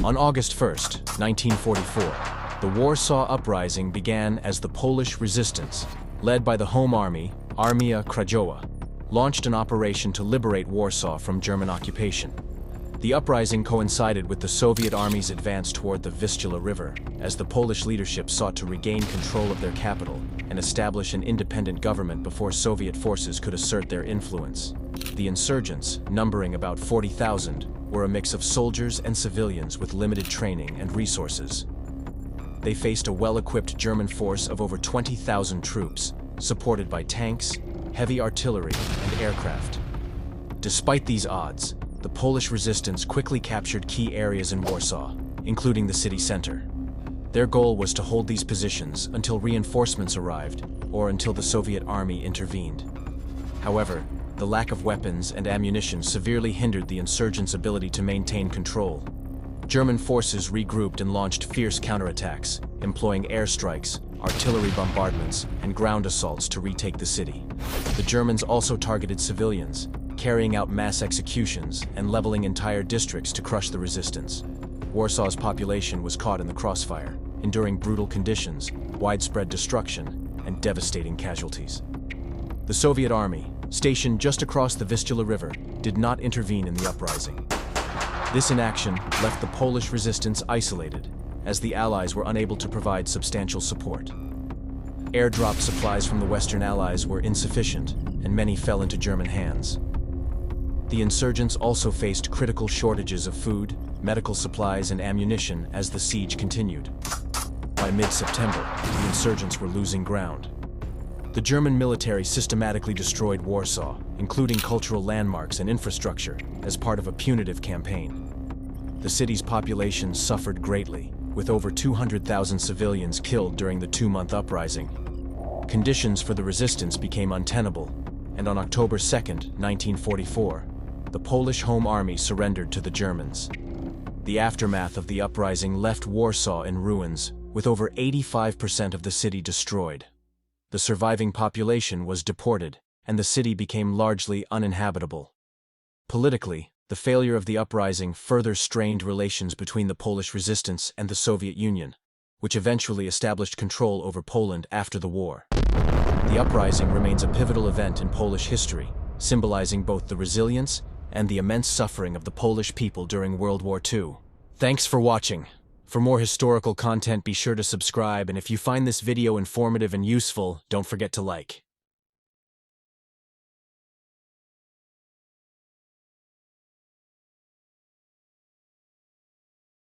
On August 1st, 1944, the Warsaw Uprising began as the Polish resistance, led by the Home Army, Armia Krajowa, launched an operation to liberate Warsaw from German occupation. The uprising coincided with the Soviet Army's advance toward the Vistula River, as the Polish leadership sought to regain control of their capital and establish an independent government before Soviet forces could assert their influence. The insurgents, numbering about 40,000, were a mix of soldiers and civilians with limited training and resources. They faced a well-equipped German force of over 20,000 troops, supported by tanks, heavy artillery, and aircraft. Despite these odds, the Polish resistance quickly captured key areas in Warsaw, including the city center. Their goal was to hold these positions until reinforcements arrived, or until the Soviet army intervened. However, the lack of weapons and ammunition severely hindered the insurgents' ability to maintain control. German forces regrouped and launched fierce counterattacks, employing airstrikes, artillery bombardments, and ground assaults to retake the city. The Germans also targeted civilians, carrying out mass executions and leveling entire districts to crush the resistance. Warsaw's population was caught in the crossfire, enduring brutal conditions, widespread destruction, and devastating casualties. The Soviet army, stationed just across the Vistula River, did not intervene in the uprising. This inaction left the Polish resistance isolated, as the Allies were unable to provide substantial support. Airdrop supplies from the Western Allies were insufficient, and many fell into German hands. The insurgents also faced critical shortages of food, medical supplies, and ammunition as the siege continued. By mid-September, the insurgents were losing ground. The German military systematically destroyed Warsaw, including cultural landmarks and infrastructure, as part of a punitive campaign. The city's population suffered greatly, with over 200,000 civilians killed during the two-month uprising. Conditions for the resistance became untenable, and on October 2, 1944, the Polish Home Army surrendered to the Germans. The aftermath of the uprising left Warsaw in ruins, with over 85% of the city destroyed. The surviving population was deported, and the city became largely uninhabitable. Politically, the failure of the uprising further strained relations between the Polish resistance and the Soviet Union, which eventually established control over Poland after the war. The uprising remains a pivotal event in Polish history, symbolizing both the resilience and the immense suffering of the Polish people during World War II. Thanks for watching. For more historical content, be sure to subscribe, and if you find this video informative and useful, don't forget to like.